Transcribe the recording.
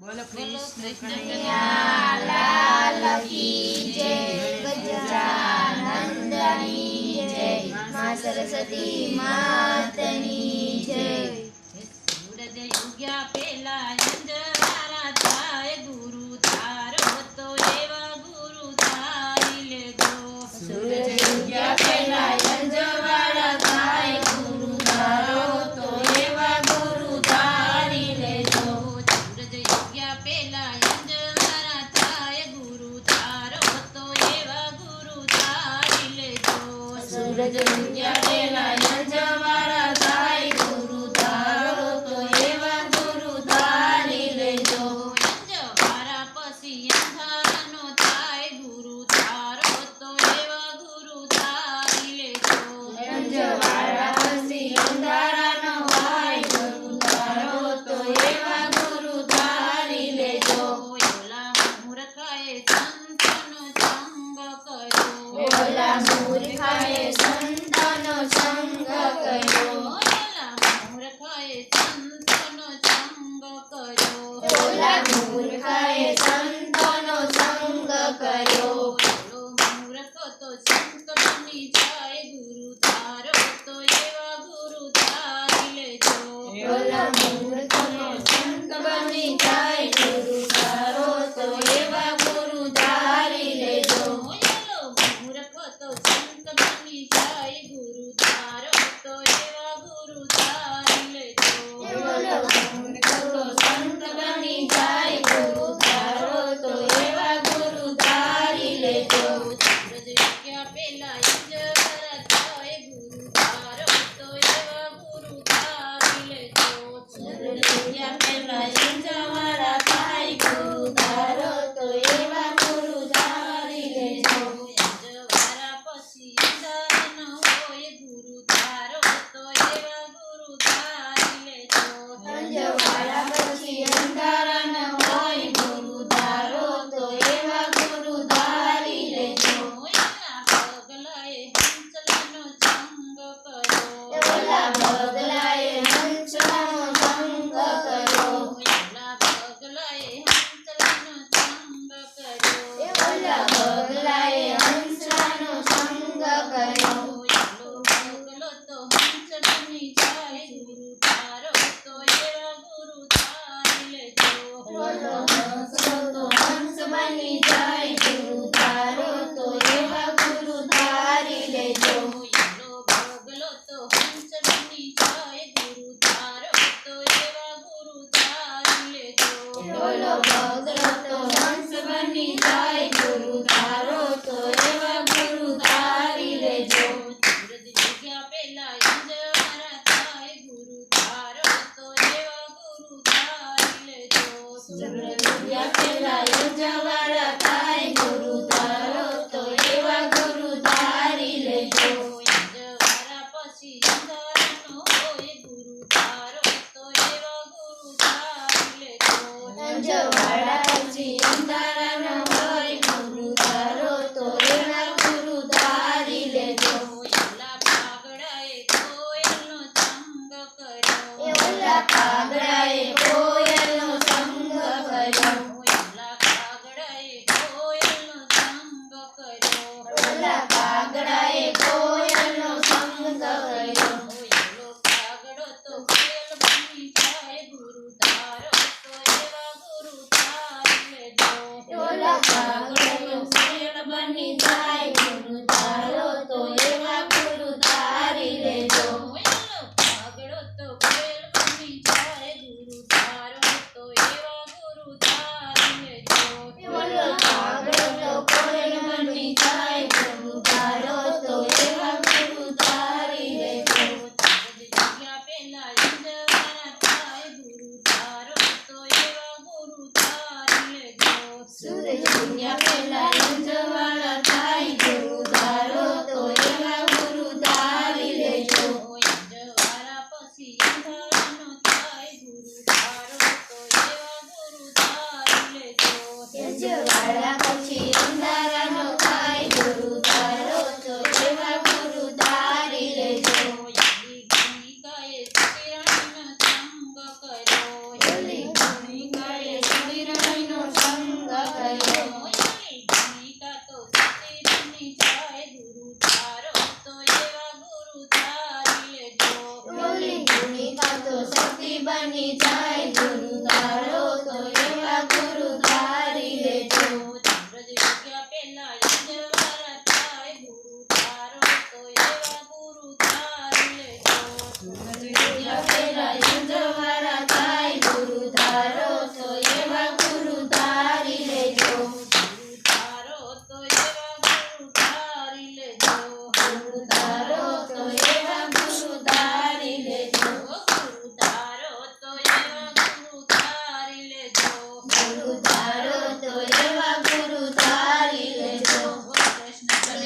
બોલો કૃષ્ણ કનૈયા લાલ કી જય, ગજાનંદની જય, માં સરસ્વતી માતની જય. સૂરજ ઉગ્યા પેલા અંજવારા થાય, ગુરુ ધારો તો એવા ગુરુ ધારી લેજો. સૂરજ ઉગ્યા પહેલા અંજવાળા થાય, ગુરુ ધારો તો એવા ગુરુ ધારી લેજો. સૂરજ ઉગ્યા પેલા અંજવારા થાય, ગુરુ ધારો તો એવા ગુરુ ધારી લેજો. સૂરજ ઉગ્યા પહેલા અંજવાળા થાય, ગુરુ ધારો તો એવા ગુરુ ધારી લેજો. અંજવારા પછી અંધારાનો થાય, ગુરુ ધારો તો એવા ગુરુ ધારી લેજો. અંજવાળા પછી અંધારાનો હોય, ગુરુ ધારો તો એવા ગુરુ ધારી લેજો. ઓલા મૂર્ખાએ સંતનો સંગ કર્યો. ઓલા મૂર્ખાએ સંતનો સંગ કર્યો. ઓલા મૂર્ખાએ સંતનો સંગ કર્યો. ઓલા મૂર્ખાએ સંતનો સંગ કર્યો. ઓલો મૂર્ખ તો સંત બની જાય, ગુરુ ધારો તો એવા ગુરુ ધારી લેજો. ઓલા મૂર્ખનો સંત બની જાય, ગુરુ ધારો તો એવા ગુરુ ધારી લેજો. ઓલો મૂર્ખ તો સંત બની જાય, ગુરુ ધારો તો એવા ગુરુ ધારી લેજો. ઓલો મૂર્ખનો સંત બની જાય, ગુરુ ધારો તો એવા ગુરુ ધારી લેજો. સૂરજ ઉગ્યા પેલા અંજવારા થાય, ગુરુ ધારો તો એવા ગુરુ ધારી લેજો. સૂરજ ઉગ્યા પહેલા અંજવાળા થાય, ગુરુ ધારો તો એવા ગુરુ ધારી લેજો. અંજવારા પછી અંધારાનો હોય, ગુરુ ધારો તો એવા ગુરુ ધારી લેજો. અંજવાળા પછી અંધારાનો હોય, ગુરુ ધારો તો એવા ગુરુ ધારી લેજો. ઓલા પગલાએ હંસલાનો સંગ કર્યો. ઓલા બગલાએ હંસનો સંગ કર્યો. ઓલા પગલાએ હંસલાનો સંગ કર્યો. ઓલા બગલાએ હંસનો સંગ કર્યો. ઓલો પગલો તો હંસ બની જાય, ગુરુ ધારો તો એવા ગુરુ ધારી લેજો. ઓલો હંસો તો હંસ બની જાય, ગુરુ ધારો તો એવા ગુરુ ધારી લેજો. ઓલો પગલો તો હંસ બની જાય, ગુરુ ધારો તો એવા ગુરુ ધારી લેજો. ઓલો બગલો તો હંસ બની જાય, ગુરુ ધારો તો એવા ગુરુ ધારી લેજો. સૂરજ ઉગ્યા પેલા અંજવારા થાય, ગુરુ ધારો તો એવા ગુરુ ધારી લેજો. સૂરજ ઉગ્યા પહેલા અંજવાળા થાય, ગુરુ ધારો તો એવા ગુરુ ધારી લેજો. અંજવારા પછી અંધારાનો હોય, ગુરુ ધારો તો એવા ગુરુ ધારી લેજો. અંજવાળા પછી અંધારાનો હોય, ગુરુ ધારો તો એવા ગુરુ ધારી લેજો. ઓલા પાગડાએ કોયલનો સંગ કર્યો. ઓલા કાગડાએ કોયલનો સંગ કર્યો. ઓલા પાગડાએ કોયલનો સંગ કર્યો. ઓલા કાગડાએ કોયલનો સંગ કર્યો. ઓલો પાગડો તો કોયલ બની જાય, ગુરુ ધારો તો એવા ગુરુ ધારી લેજો. ઓલા કાગડાનો કોયલ બની જાય, ગુરુ ધારો તો એવા ગુરુ ધારી લેજો. ઓલો પાગડો તો કોયલ બની જાય, ગુરુ ધારો તો એવા ગુરુ ધારી લેજો. ઓલો કાગડો તો કોયલ બની જાય, ગુરુ ધારો તો એવા ગુરુ ધારી લેજો. સૂરજ ઉગ્યા પેલા અંજવારા થાય, ગુરુ ધારો તો એવા ગુરુ ધારી લેજો. સૂરજ ઉગ્યા પહેલા અંજવાળા થાય, ગુરુ ધારો તો એવા ગુરુ ધારી લેજો. અંજવારા પછી અંધારાનો થાય, ગુરુ ધારો તો એવા ગુરુ ધારી લેજો. અંજવાળા પછી અંધારાનો થાય, ગુરુ ધારો તો એવા ગુરુ ધારી લેજો. ઓલી ગણિકાએ સતીરાણીનો સંગ કર્યો. ઓલી ગણિકાએ બની જાય ગુરુ ધારો તો એવા ગુરુ ધારી લેજો વ્રજ ઉગ્યા પેલા અંજવારા થાય ગુરુ ધારો તો એવા ગુરુ ધારી લેજો